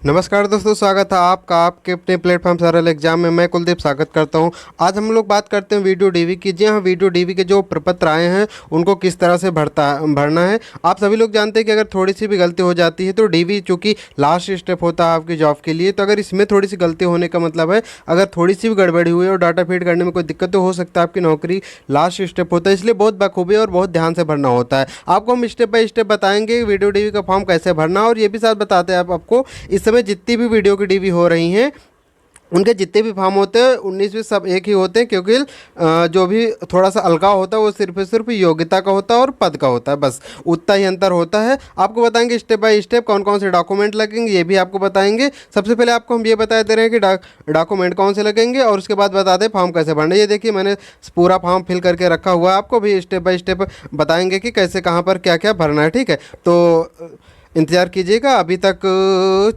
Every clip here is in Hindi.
नमस्कार दोस्तों, स्वागत है आपका आपके अपने प्लेटफॉर्म सरल एग्जाम में। मैं कुलदीप स्वागत करता हूं। आज हम लोग बात करते हैं वीडियो डीवी की। जी हाँ, वीडियो डीवी के जो प्रपत्र आए हैं उनको किस तरह से भरना है। आप सभी लोग जानते हैं कि अगर थोड़ी सी भी गलती हो जाती है तो डीवी चूँकि लास्ट स्टेप होता है आपकी जॉब के लिए, तो अगर इसमें थोड़ी सी गलती होने का मतलब है अगर थोड़ी सी भी गड़बड़ी हुई और डाटा फीड करने में कोई दिक्कत तो हो सकता है, आपकी नौकरी लास्ट स्टेप होता है। इसलिए बहुत बखूबी और बहुत ध्यान से भरना होता है। आपको हम स्टेप बाय स्टेप बताएंगे वीडियो डीवी का फॉर्म कैसे भरना, और ये भी साथ बताते हैं आपको इस समय जितनी भी वीडियो की डीवी हो रही हैं उनके जितने भी फॉर्म होते हैं 19 सब एक ही होते हैं, क्योंकि जो भी थोड़ा सा अलगाव होता है वो सिर्फ योग्यता का होता है और पद का होता है, बस उतना ही अंतर होता है। आपको बताएंगे स्टेप बाय स्टेप कौन कौन से डॉक्यूमेंट लगेंगे, ये भी आपको बताएंगे। सबसे पहले आपको हम ये बता दे रहे हैं कि डॉक्यूमेंट कौन से लगेंगे, और उसके बाद बता दें फॉर्म कैसे भरना है। ये देखिए मैंने पूरा फॉर्म फिल करके रखा हुआ है, आपको भी स्टेप बाय स्टेप बताएंगे कि कैसे कहाँ पर क्या क्या भरना है। ठीक है, तो इंतज़ार कीजिएगा। अभी तक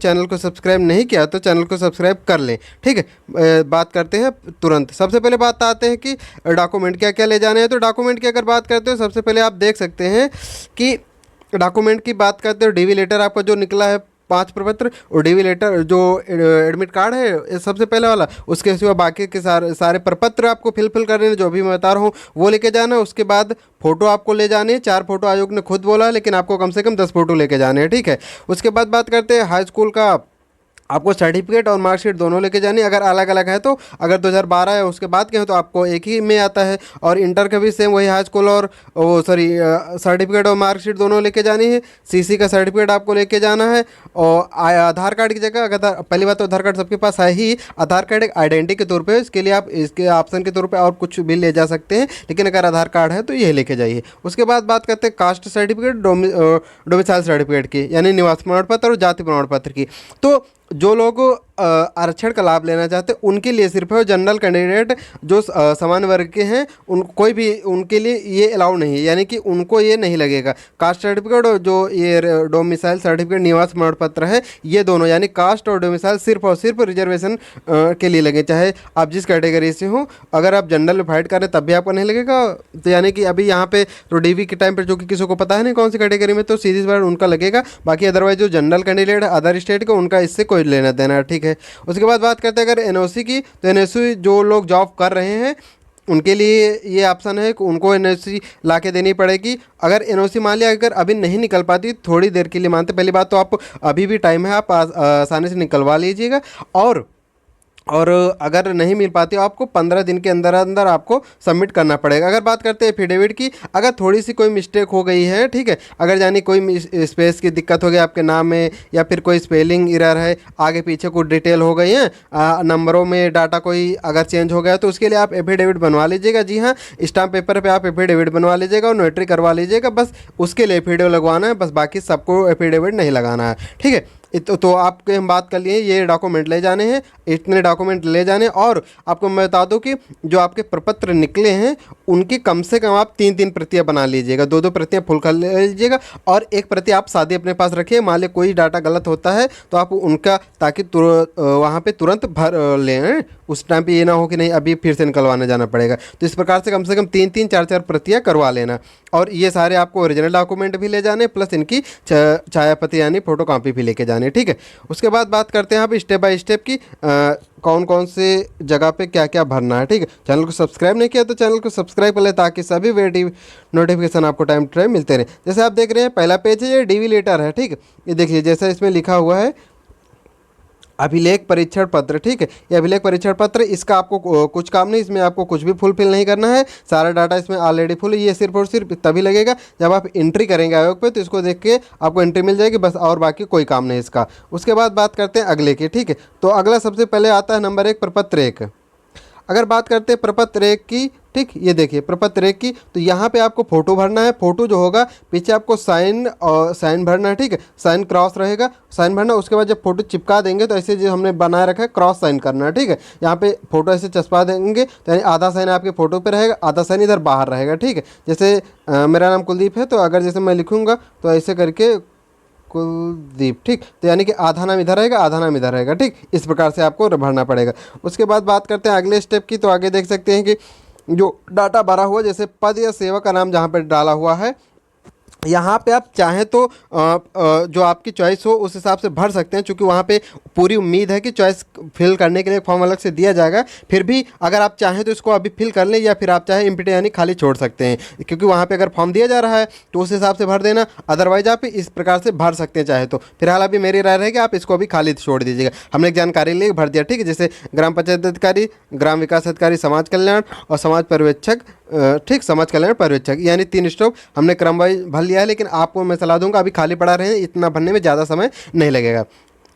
चैनल को सब्सक्राइब नहीं किया तो चैनल को सब्सक्राइब कर लें। ठीक है, बात करते हैं तुरंत। सबसे पहले बात आते हैं कि डॉक्यूमेंट क्या क्या ले जाने हैं। तो डॉक्यूमेंट की अगर बात करते हो, सबसे पहले आप देख सकते हैं कि डॉक्यूमेंट की बात करते हो, डीवी लेटर आपका जो निकला है 5 प्रपत्र, और डीवी लेटर जो एडमिट कार्ड है ये सबसे पहले वाला। उसके सिवा बाकी के सारे सारे प्रपत्र आपको फिल करने हैं, जो भी मैं बता रहा हूँ वो लेके जाना है। उसके बाद फ़ोटो आपको ले जाने हैं, 4 फोटो आयोग ने खुद बोला है, लेकिन आपको कम से कम 10 फोटो लेके जाने हैं। ठीक है, उसके बाद बात करते हैं हाई स्कूल का। आपको सर्टिफिकेट और मार्कशीट दोनों लेके जानी है। अगर अलग अलग है तो अगर 2012 है उसके बाद के हैं तो आपको एक ही में आता है, और इंटर का भी सेम वही हाई स्कूल और वो सर्टिफिकेट और मार्कशीट दोनों लेके जानी है। सीसी का सर्टिफिकेट आपको लेके जाना है, और आधार कार्ड की जगह अगर पहली बात तो आधार कार्ड सबके पास है ही। आधार कार्ड एक आइडेंटिटी के तौर पर, इसके लिए आप इसके ऑप्शन के तौर पर और कुछ भी ले जा सकते हैं, लेकिन अगर आधार कार्ड है तो ये लेके जाइए। उसके बाद बात करते हैं कास्ट सर्टिफिकेट, डोमिसाइल सर्टिफिकेट की, यानी निवास प्रमाण पत्र और जाति प्रमाण पत्र की। तो जो लोग आरक्षण का लाभ लेना चाहते हैं उनके लिए सिर्फ है। जनरल कैंडिडेट जो सामान्य वर्ग के हैं उन कोई भी उनके लिए ये अलाउ नहीं है, यानी कि उनको ये नहीं लगेगा। कास्ट सर्टिफिकेट और जो ये डोमिसाइल सर्टिफिकेट निवास प्रमाण पत्र है, ये दोनों यानी कास्ट और डोमिसाइल सिर्फ और सिर्फ रिजर्वेशन के लिए लगे, चाहे आप जिस कैटेगरी से हो। अगर आप जनरल में फाइट कर रहे हैं तब भी आपको नहीं लगेगा। तो यानी कि अभी यहाँ पे तो डीवी के टाइम पर जो कि किसी को पता है नहीं कौन सी कैटेगरी में, तो सीधी सी बात उनका लगेगा। बाकी अदरवाइज जो जनरल कैंडिडेट है अदर स्टेट का, उनका इससे कोई लेना देना है। ठीक है, उसके बाद बात करते हैं अगर एनओसी की, तो एनओसी जो लोग जॉब कर रहे हैं उनके लिए ये ऑप्शन है कि उनको एनओसी ला के देनी पड़ेगी। अगर एनओसी मान लिया अगर अभी नहीं निकल पाती, थोड़ी देर के लिए मानते, पहली बात तो आप अभी भी टाइम है, आप आसानी से निकलवा लीजिएगा। और अगर नहीं मिल पाती आपको 15 दिन के अंदर अंदर आपको सबमिट करना पड़ेगा। अगर बात करते हैं एफिडेविट की, अगर थोड़ी सी कोई मिस्टेक हो गई है, ठीक है, अगर यानी कोई स्पेस की दिक्कत हो गई आपके नाम में, या फिर कोई स्पेलिंग एरर है, आगे पीछे कुछ डिटेल हो गई है, नंबरों में डाटा कोई अगर चेंज हो गया, तो उसके लिए आप एफिडेविट बनवा लीजिएगा। जी हाँ, स्टाम्प पेपर पर आप एफिडेविट बनवा लीजिएगा और नोटरी करवा लीजिएगा, बस उसके लिए एफिडेविट लगवाना है, बस बाकी सबको एफिडेविट नहीं लगाना है। ठीक है, तो आपके हम बात कर लिए ये डॉक्यूमेंट ले जाने हैं, इतने डॉक्यूमेंट ले जाने। और आपको मैं बता दूं कि जो आपके प्रपत्र निकले हैं उनकी कम से कम आप 3-3 प्रतियां बना लीजिएगा, 2-2 प्रतियां फुल कर लीजिएगा, और एक प्रति आप सादी अपने पास रखिए। मान लीजिए कोई डाटा गलत होता है तो आप उनका, ताकि वहाँ पे तुरंत भर लें, उस टाइम पे ये ना हो कि नहीं अभी फिर से निकलवाने जाना पड़ेगा। तो इस प्रकार से कम 3-3 4-4 प्रतियां करवा लेना। और ये सारे आपको ओरिजिनल डॉक्यूमेंट भी ले जाने, प्लस इनकी छायाप्रति यानी फोटो कॉपी भी लेके जाने। ठीक है, उसके बाद बात करते हैं आप स्टेप बाय स्टेप की कौन कौन से जगह पे क्या क्या भरना है। ठीक है, चैनल को सब्सक्राइब नहीं किया तो चैनल को सब्सक्राइब कर ले, ताकि सभी वीडियो नोटिफिकेशन आपको टाइम टू टाइम मिलते रहे। जैसे आप देख रहे हैं पहला पेज है, ये डीवी लेटर है। ठीक है, ये देखिए जैसा इसमें लिखा हुआ है अभिलेख परीक्षण पत्र। ठीक है, ये अभिलेख परीक्षण पत्र, इसका आपको कुछ काम नहीं, इसमें आपको कुछ भी फुलफिल नहीं करना है, सारा डाटा इसमें ऑलरेडी फुल है। ये सिर्फ और सिर्फ तभी लगेगा जब आप एंट्री करेंगे आयोग पे, तो इसको देख के आपको एंट्री मिल जाएगी बस, और बाकी कोई काम नहीं इसका। उसके बाद बात करते हैं अगले की। ठीक है, तो अगला सबसे पहले आता है नंबर 1 प्रपत्र 1। अगर बात करते हैं प्रपत्र 1 की, ठीक, ये देखिए प्रपत्र 1 की, तो यहाँ पे आपको फ़ोटो भरना है। फ़ोटो जो होगा पीछे आपको साइन और साइन भरना है। ठीक है, साइन क्रॉस रहेगा, साइन भरना। उसके बाद जब फोटो चिपका देंगे तो ऐसे जो हमने बनाए रखा है क्रॉस साइन करना है। ठीक है, यहाँ पे फोटो ऐसे चस्पा देंगे तो यानी आधा साइन आपके फ़ोटो पे रहेगा, आधा साइन इधर बाहर रहेगा। ठीक है, जैसे मेरा नाम कुलदीप है, तो अगर जैसे मैं लिखूँगा तो ऐसे करके कुलदीप, ठीक, तो यानी कि आधा नाम इधर रहेगा, आधा नाम इधर रहेगा। ठीक, इस प्रकार से आपको भरना पड़ेगा। उसके बाद बात करते हैं अगले स्टेप की, तो आगे देख सकते हैं कि जो डाटा भरा हुआ, जैसे पद या सेवा का नाम जहाँ पर डाला हुआ है यहाँ पे आप चाहें तो जो आपकी चॉइस हो उस हिसाब से भर सकते हैं, क्योंकि वहाँ पे पूरी उम्मीद है कि चॉइस फिल करने के लिए फॉर्म अलग से दिया जाएगा। फिर भी अगर आप चाहें तो इसको अभी फिल कर लें, या फिर आप चाहें एम्प्टी यानी खाली छोड़ सकते हैं, क्योंकि वहाँ पे अगर फॉर्म दिया जा रहा है तो उस हिसाब से भर देना। अदरवाइज आप इस प्रकार से भर सकते हैं चाहे तो। फिलहाल अभी मेरी राय रहेगी आप इसको अभी खाली छोड़ दीजिएगा। हमने एक जानकारी लिए भर दिया, ठीक है। जैसे ग्राम पंचायत अधिकारी, ग्राम विकास अधिकारी, समाज कल्याण और समाज पर्यवेक्षक, ठीक, समाज कल्याण पर्यवेक्षक, यानी 3 स्टॉप हमने क्रम वाइज भर लिया है। लेकिन आपको मैं सलाह दूंगा अभी खाली पड़ा रहे, इतना भरने में ज़्यादा समय नहीं लगेगा।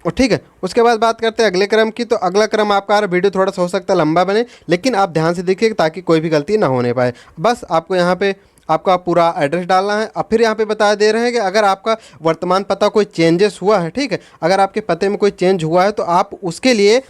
और ठीक है, उसके बाद बात करते हैं अगले क्रम की। तो अगला क्रम आपका वीडियो थोड़ा सा हो सकता है लंबा बने, लेकिन आप ध्यान से देखिए ताकि कोई भी गलती ना होने पाए। बस आपको यहाँ पे आपका पूरा एड्रेस डालना है। अब फिर यहाँ पे बता दे रहे हैं कि अगर आपका वर्तमान पता कोई चेंजेस हुआ है, ठीक है, अगर आपके पते में कोई चेंज हुआ है तो आप उसके लिए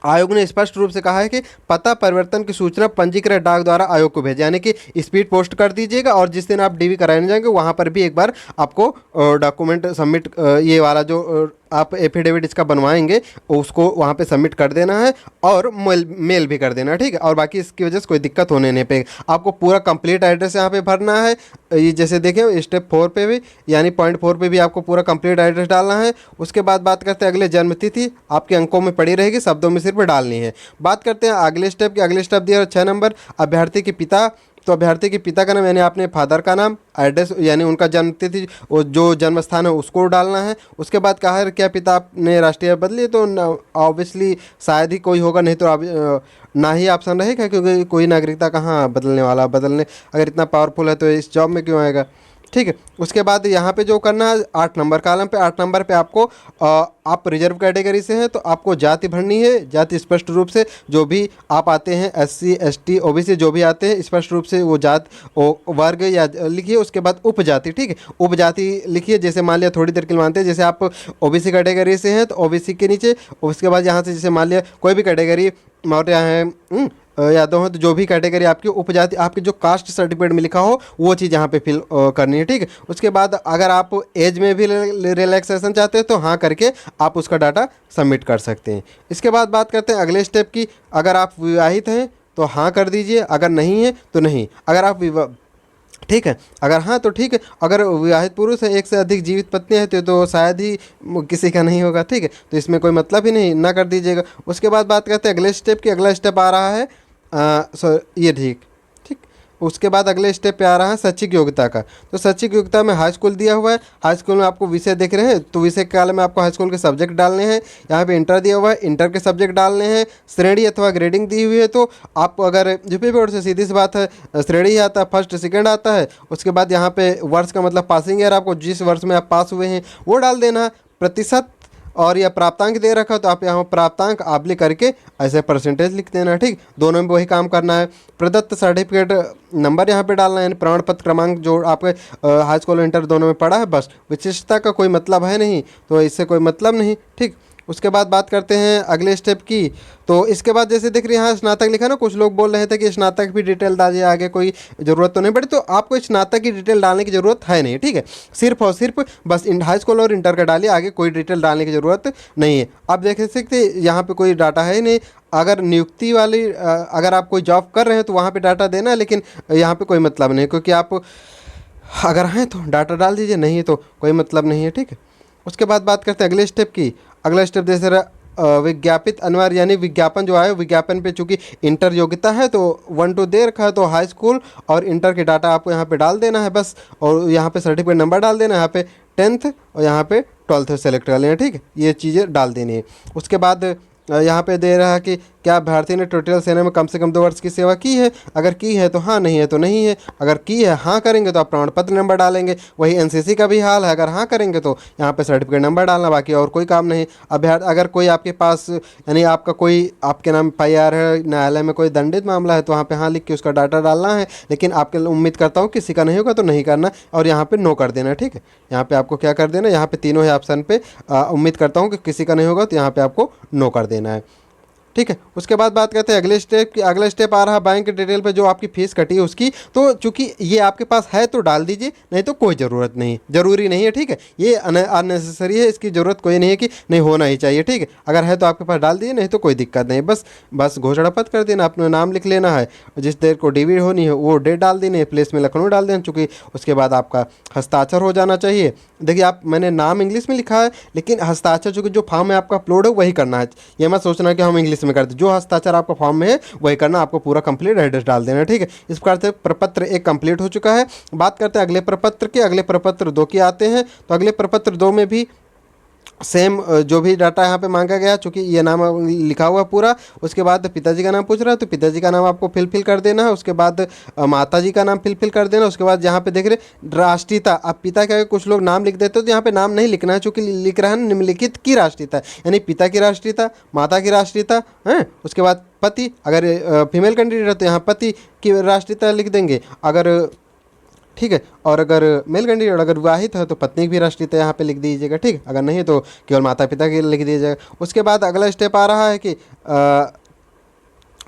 आयोग ने स्पष्ट रूप से कहा है कि पता परिवर्तन की सूचना पंजीकृत डाक द्वारा आयोग को भेजें, यानी कि स्पीड पोस्ट कर दीजिएगा। और जिस दिन आप डीवी कराने जाएंगे वहाँ पर भी एक बार आपको डॉक्यूमेंट सबमिट, ये वाला जो आप एफिडेविट इसका बनवाएंगे उसको वहाँ पे सबमिट कर देना है, और मेल भी कर देना है, ठीक है। और बाकी इसकी वजह से कोई दिक्कत होने नहीं पाएगी। आपको पूरा कंप्लीट एड्रेस यहाँ पे भरना है। ये जैसे देखें स्टेप 4 पे भी, यानी पॉइंट 4 पे भी आपको पूरा कंप्लीट एड्रेस डालना है। उसके बाद बात करते हैं अगले जन्मतिथि आपके अंकों में पड़ी रहेगी, शब्दों में सिर्फ डालनी है। बात करते हैं अगले स्टेप की। अगले स्टेप दिया 6 नंबर, अभ्यर्थी के पिता। तो अभ्यर्थी के पिता का नाम यानी आपने फादर का नाम, एड्रेस यानी उनका जन्म तिथि और जो जन्म स्थान है उसको डालना है। उसके बाद कहा है क्या पिता ने राष्ट्रीय बदली, तो ऑब्वियसली शायद ही कोई होगा, नहीं तो ना ही ऑप्शन रहेगा, क्योंकि कोई नागरिकता कहाँ बदलने वाला, बदलने अगर इतना पावरफुल है तो इस जॉब में क्यों आएगा, ठीक है। उसके बाद यहाँ पे जो करना है 8 नंबर कॉलम पे, 8 नंबर पे आपको आप रिजर्व कैटेगरी से हैं तो आपको जाति भरनी है। जाति स्पष्ट रूप से जो भी आप आते हैं SC ST OBC जो भी आते हैं स्पष्ट रूप से वो जात वर्ग या लिखिए। उसके बाद उपजाति, ठीक है, उपजाति लिखिए। जैसे मान लिया थोड़ी देर के लिए मानते हैं जैसे आप OBC कैटेगरी से हैं तो OBC के नीचे, उसके बाद यहाँ से जैसे मान लिया कोई भी कैटेगरी मौर्य हैं, यादव हैं, तो जो भी कैटेगरी आपकी उपजाति आपके जो कास्ट सर्टिफिकेट में लिखा हो वो चीज़ यहाँ पे फिल करनी है, ठीक है। उसके बाद अगर आप एज में भी रिलैक्सेशन चाहते हैं तो हाँ करके आप उसका डाटा सबमिट कर सकते हैं। इसके बाद बात करते हैं अगले स्टेप की। अगर आप विवाहित हैं तो हाँ कर दीजिए, अगर नहीं है तो नहीं। अगर आप ठीक है, अगर हाँ तो ठीक है, अगर विवाहित पुरुष है, एक से अधिक जीवित पत्नी है तो शायद ही किसी का नहीं होगा, ठीक है, तो इसमें कोई मतलब ही नहीं, ना कर दीजिएगा। उसके बाद बात करते हैं अगले स्टेप की। अगला स्टेप आ रहा है ये ठीक ठीक। उसके बाद अगले स्टेप पे आ रहा है शैक्षिक योग्यता का। तो शैक्षिक योग्यता में हाई स्कूल दिया हुआ है, हाई स्कूल में आपको विषय देख रहे हैं तो विषय के काल में आपको हाई स्कूल के सब्जेक्ट डालने हैं। यहाँ पे इंटर दिया हुआ है, इंटर के सब्जेक्ट डालने हैं। श्रेणी अथवा ग्रेडिंग दी हुई है तो आप अगर यूपी बोर्ड से सीधी सी बात है श्रेणी ही आता है, फर्स्ट सेकेंड आता है। उसके बाद यहाँ पे वर्ष का मतलब पासिंग ईयर, आपको जिस वर्ष में आप पास हुए हैं वो डाल देना है। प्रतिशत और या प्राप्तांक दे रखा तो आप यहाँ प्राप्तांक आप लिख करके ऐसे परसेंटेज लिख देना, ठीक। दोनों में वही काम करना है। प्रदत्त सर्टिफिकेट नंबर यहाँ पे डालना है, यानी प्रमाण पत्र क्रमांक जो आपके हाई स्कूल और इंटर दोनों में पढ़ा है। बस विशिष्टता का कोई मतलब है नहीं, तो इससे कोई मतलब नहीं, ठीक। उसके बाद बात करते हैं अगले स्टेप की। तो इसके बाद जैसे देख रहे हैं यहाँ स्नातक लिखा ना, कुछ लोग बोल रहे थे कि स्नातक भी डिटेल डालिए, आगे कोई ज़रूरत तो नहीं पड़ी। तो आपको स्नातक की डिटेल डालने की ज़रूरत है नहीं, ठीक है। सिर्फ और सिर्फ बस हाई स्कूल और इंटर का डालिए, आगे कोई डिटेल डालने की ज़रूरत नहीं है। आप देख सकते यहाँ पे कोई डाटा है ही नहीं। अगर नियुक्ति वाली अगर आप कोई जॉब कर रहे हैं तो वहाँ पर डाटा देना है, लेकिन यहाँ पर कोई मतलब नहीं, क्योंकि आप अगर हैं तो डाटा डाल दीजिए, नहीं है तो कोई मतलब नहीं है, ठीक है। उसके बाद बात करते हैं अगले स्टेप की। अगला स्टेप जैसे विज्ञापित अनिवार्य, यानी विज्ञापन जो आए विज्ञापन पे चूंकि इंटर योग्यता है तो 1 to दे रखा है, तो हाई स्कूल और इंटर के डाटा आपको यहाँ पे डाल देना है बस। और यहाँ पे सर्टिफिकेट नंबर डाल देना है, यहाँ पे 10th और यहाँ पे 12th सेलेक्ट कर लेना, ठीक है। ये चीज़ें डाल देनी है। उसके बाद यहाँ पे दे रहा है कि क्या अभ्यर्थी ने टोटल सेना में कम से कम 2 वर्ष की सेवा की है। अगर की है तो हाँ, नहीं है तो नहीं है। अगर की है हाँ करेंगे तो आप प्रमाण पत्र नंबर डालेंगे। वही NCC का भी हाल है, अगर हाँ करेंगे तो यहाँ पे सर्टिफिकेट नंबर डालना, बाकी और कोई काम नहीं। अगर कोई आपके पास यानी आपका कोई आपके नाम FIR है, न्यायालय में कोई दंडित मामला है तो वहाँ पर हाँ लिख के उसका डाटा डालना है। लेकिन आपके उम्मीद करता हूँ किसी का नहीं होगा तो नहीं करना, और यहाँ पर नो कर देना, ठीक है। यहाँ पर आपको क्या कर देना, यहाँ पर तीनों ही ऑप्शन पर उम्मीद करता हूँ कि किसी का नहीं होगा तो यहाँ पर आपको नो कर देना है। ठीक है। उसके बाद बात करते हैं अगले स्टेप की। अगला स्टेप आ रहा बैंक डिटेल पे जो आपकी फ़ीस कटी है उसकी। तो चूंकि ये आपके पास है तो डाल दीजिए, नहीं तो कोई ज़रूरत नहीं, ज़रूरी नहीं है, ठीक है। ये अननेसेसरी है, इसकी ज़रूरत कोई नहीं है कि नहीं होना ही चाहिए, ठीक है। अगर है तो आपके पास डाल दीजिए, नहीं तो कोई दिक्कत नहीं। बस बस घोषणा पत्र कर देना, अपना नाम लिख लेना है, जिस डेट को डीवी होनी है वो डेट डाल देनी है, प्लेस में लखनऊ डाल देना। चूँकि उसके बाद आपका हस्ताक्षर हो जाना चाहिए। देखिए आप, मैंने नाम इंग्लिश में लिखा है, लेकिन हस्ताक्षर चूँकि जो फॉर्म में आपका अपलोड है वही करना है। ये मत सोचना कि हम इंग्लिश में करते, जो हस्ताक्षर आपका फॉर्म में है वही करना, आपको पूरा कंप्लीट एड्रेस डाल देना है, ठीक है। इस प्रकार से प्रपत्र 1 कंप्लीट हो चुका है। बात करते हैं अगले प्रपत्र के। अगले प्रपत्र 2 की आते हैं। तो अगले प्रपत्र 2 में भी सेम जो भी डाटा यहाँ पे मांगा गया, चूँकि ये नाम लिखा हुआ पूरा। उसके बाद पिताजी का नाम पूछ रहा है, तो पिताजी का नाम आपको फिल कर देना है। उसके बाद माता जी का नाम फिल कर देना। उसके बाद यहाँ पे देख रहे राष्ट्रीयता, आप पिता के आगे कुछ लोग नाम लिख देते हो, तो यहाँ पे नाम नहीं लिखना है, चूँकि लिख रहा है निम्नलिखित की राष्ट्रीयता, यानी पिता की राष्ट्रीयता, माता की राष्ट्रीयता है। उसके बाद पति, अगर फीमेल कैंडिडेट है तो यहाँ पति की राष्ट्रीयता लिख देंगे, अगर ठीक है। और अगर मेल कैंडिडेट अगर विवाहित है तो पत्नी की भी राष्ट्रीयता यहाँ पे लिख दीजिएगा, ठीक है। अगर नहीं तो केवल माता पिता की लिख दीजिएगा। उसके बाद अगला स्टेप आ रहा है कि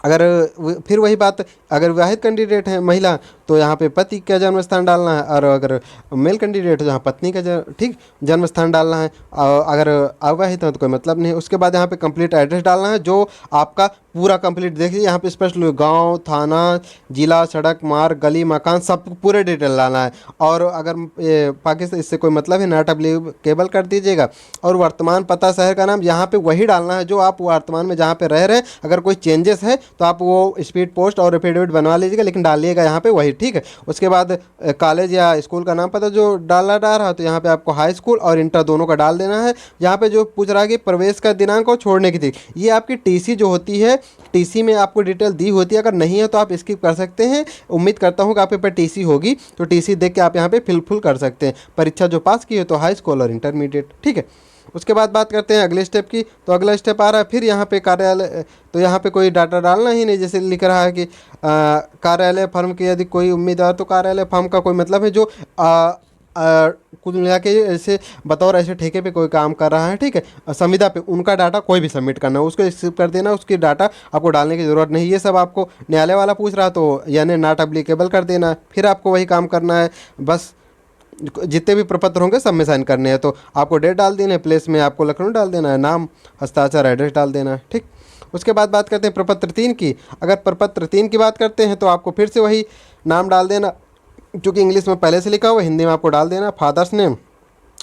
अगर फिर वही बात, अगर विवाहित कैंडिडेट है महिला तो यहाँ पे पति का जन्म स्थान डालना है, और अगर मेल कैंडिडेट है तो यहाँ पत्नी का ठीक जन्म स्थान डालना है। अगर अविवाहित है तो कोई मतलब नहीं है। उसके बाद यहाँ पे कंप्लीट एड्रेस डालना है, जो आपका पूरा कंप्लीट देखिए यहाँ पे स्पष्ट गांव, थाना, जिला, सड़क, मार्ग, गली, मकान, सब पूरे डिटेल डालना है। और अगर पाकिस्तान इससे कोई मतलब है नॉट एप्लीकेबल कर दीजिएगा। और वर्तमान पता, शहर का नाम यहाँ पे वही डालना है जो आप वर्तमान में जहाँ पे रह रहे हैं। अगर कोई चेंजेस है तो आप वो स्पीड पोस्ट और एफिडेविट बनवा लीजिएगा, लेकिन डालिएगा यहाँ पे वही, ठीक है। उसके बाद कॉलेज या स्कूल का नाम पता जो डाला डाल रहा, तो यहाँ पे आपको हाई स्कूल और इंटर दोनों का डाल देना है। यहाँ पे जो पूछ रहा है कि प्रवेश का दिनांक और छोड़ने की तारीख, ये आपकी टीसी जो होती है, टीसी में आपको डिटेल दी होती है। अगर नहीं है तो आप स्किप कर सकते हैं। उम्मीद करता हूँ कि आपके पास टीसी होगी, तो टीसी देख के आप यहाँ पे फिल कर सकते हैं। परीक्षा जो पास की है तो हाई स्कूल और इंटरमीडिएट, ठीक है। उसके बाद बात करते हैं अगले स्टेप की। तो अगला स्टेप आ रहा है फिर यहाँ पे कार्यालय, तो यहाँ पे कोई डाटा डालना ही नहीं। जैसे लिख रहा है कि कार्यालय फर्म के यदि कोई उम्मीदवार, तो कार्यालय फर्म का कोई मतलब है जो कुल मिला के ऐसे बतौर ऐसे ठेके पे कोई काम कर रहा है, ठीक है। संविदा पे उनका डाटा कोई भी सबमिट करना है, उसको स्किप कर देना, उसकी डाटा आपको डालने की ज़रूरत नहीं। ये सब आपको न्यायालय वाला पूछ रहा तो यानी नॉट एप्लीकेबल कर देना। फिर आपको वही काम करना है, बस जितने भी प्रपत्र होंगे सब में साइन करने हैं। तो आपको डेट डाल देना है, प्लेस में आपको लखनऊ डाल देना है, नाम, हस्ताक्षर, एड्रेस डाल देना है, ठीक। उसके बाद बात करते हैं प्रपत्र 3 की। अगर प्रपत्र 3 की बात करते हैं तो आपको फिर से वही नाम डाल देना, क्योंकि इंग्लिश में पहले से लिखा हुआ, हिंदी में आपको डाल देना फादर्स नेम।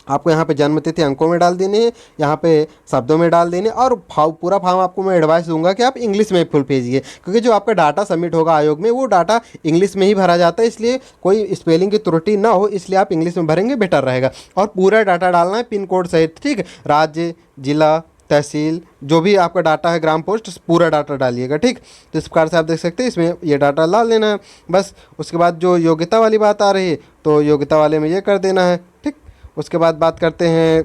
आपको यहाँ पे जन्म तिथि अंकों में डाल देनी है, यहाँ पे शब्दों में डाल देने। और पूरा फॉर्म आपको मैं एडवाइस दूंगा कि आप इंग्लिश में फुल भेजिए, क्योंकि जो आपका डाटा सबमिट होगा आयोग में वो डाटा इंग्लिश में ही भरा जाता है, इसलिए कोई स्पेलिंग की त्रुटि ना हो, इसलिए आप इंग्लिश में भरेंगे बेटर रहेगा। और पूरा डाटा डालना है पिन कोड सहित, ठीक है। राज्य, जिला, तहसील, जो भी आपका डाटा है, ग्राम पोस्ट, पूरा डाटा डालिएगा, ठीक। तो इस प्रकार से आप देख सकते हैं इसमें ये डाटा डाल लेना है बस। उसके बाद जो योग्यता वाली बात आ रही है तो योग्यता वाले में ये कर देना है, ठीक। उसके बाद बात करते हैं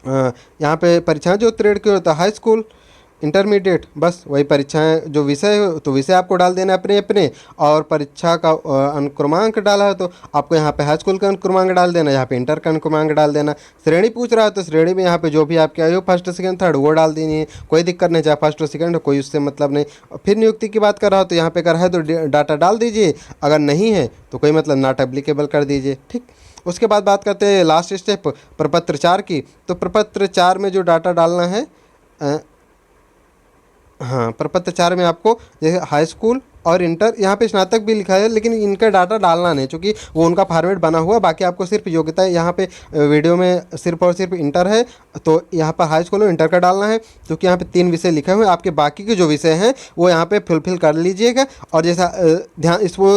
यहाँ पे परीक्षाएं जो उत्तीर्ण की होता है, हाई स्कूल, इंटरमीडिएट, बस वही परीक्षाएं जो विषय हो तो विषय आपको डाल देना अपने अपने। और परीक्षा का अनुक्रमांक डाला है तो आपको यहाँ पे हाई स्कूल का अनुक्रमांक डाल देना, यहाँ पे इंटर का अनुक्रमांक डाल देना। श्रेणी पूछ रहा है तो श्रेणी में यहाँ पे जो भी आपके आयु फर्स्ट सेकंड थर्ड वो डाल देनी है, कोई दिक्कत नहीं, चाहे फर्स्ट और सेकंड हो, कोई उससे मतलब नहीं। फिर नियुक्ति की बात कर रहा हो तो यहाँ पे कर रहा है तो डाटा डाल दीजिए, अगर नहीं है तो कोई मतलब नॉट एप्लीकेबल कर दीजिए, ठीक। उसके बाद बात करते हैं लास्ट स्टेप प्रपत्र 4 की। तो प्रपत्र 4 में जो डाटा डालना है, हाँ, प्रपत्र 4 में आपको जैसे हाई स्कूल और इंटर, यहाँ पे स्नातक भी लिखा है लेकिन इनका डाटा डालना नहीं, क्योंकि वो उनका फॉर्मेट बना हुआ। बाकी आपको सिर्फ योग्यता यहाँ पे वीडियो में सिर्फ और सिर्फ इंटर है, तो यहाँ पर हाई स्कूल और इंटर का डालना है, क्योंकि यहाँ पे 3 विषय लिखे हुए हैं। आपके बाकी के जो विषय हैं वो यहाँ पे फुलफिल कर लीजिएगा। और जैसा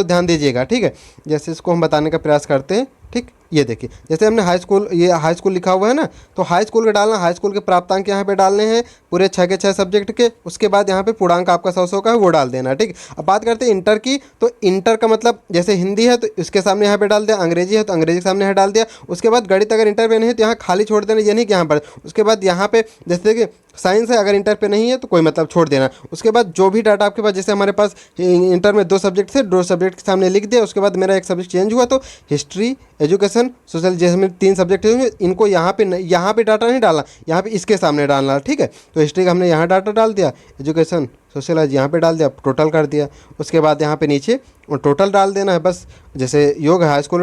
ध्यान दीजिएगा, ठीक है। जैसे इसको हम बताने का प्रयास करते हैं, ठीक। ये देखिए जैसे हमने हाई स्कूल, ये हाई स्कूल लिखा हुआ है ना, तो हाई स्कूल का डालना, हाई स्कूल के प्राप्तांक यहाँ पे डालने हैं पूरे 6 के 6 सब्जेक्ट के। उसके बाद यहाँ पे पूर्णांक आपका 100 का है वो डाल देना, ठीक। अब बात करते हैं इंटर की। तो इंटर का मतलब जैसे हिंदी है तो इसके सामने यहाँ पे डाल दिया, अंग्रेजी है तो अंग्रेजी के सामने यहाँ डाल दिया। उसके बाद गणित अगर इंटर पे नहीं है तो यहाँ खाली छोड़ देना, ये नहीं कि यहाँ पर। उसके बाद यहाँ पे जैसे कि साइंस है, अगर इंटर पे नहीं है तो कोई मतलब छोड़ देना। उसके बाद जो भी डाटा आपके पास, जैसे हमारे पास इंटर में 2 सब्जेक्ट थे, 2 सब्जेक्ट के सामने लिख दिया। उसके बाद मेरा एक सब्जेक्ट चेंज हुआ तो हिस्ट्री एजुकेशन, सोशल, जैसे 3 सब्जेक्ट हैं, इनको यहाँ पे डाटा नहीं डालना, यहाँ पे इसके सामने डालना, ठीक है। तो हिस्ट्री का हमने यहाँ डाटा डाल दिया, एजुकेशन सोशल यहाँ पे डाल दिया, टोटल कर दिया। उसके बाद यहाँ पे नीचे टोटल डाल देना है बस। जैसे योग हाई स्कूल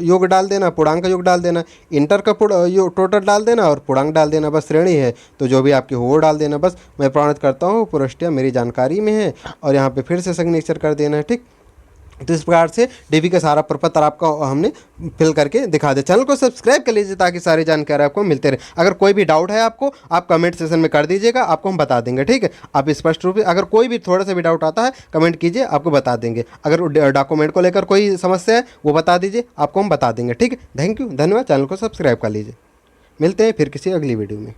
योग डाल देना, पूर्णांक का योग डाल देना, इंटर का टोटल डाल देना और पूर्णांक डाल देना, बस श्रेणी है तो जो भी आपकी हो वो डाल देना बस। मैं प्रमाणित करता हूँ पुरस्टिया मेरी जानकारी में है, और यहाँ पे फिर से सिग्नेचर कर देना है, ठीक। तो इस प्रकार से डीवी का सारा प्रपत्र आपका हमने फिल करके दिखा दिया। चैनल को सब्सक्राइब कर लीजिए ताकि सारी जानकारी आपको मिलते रहे। अगर कोई भी डाउट है आपको, आप कमेंट सेशन में कर दीजिएगा, आपको हम बता देंगे, ठीक है। आप स्पष्ट रूप से, अगर कोई भी थोड़ा सा भी डाउट आता है कमेंट कीजिए, आपको बता देंगे। अगर डॉक्यूमेंट को लेकर कोई समस्या है वो बता दीजिए, आपको हम बता देंगे, ठीक है। थैंक यू, धन्यवाद। चैनल को सब्सक्राइब कर लीजिए। मिलते हैं फिर किसी अगली वीडियो में।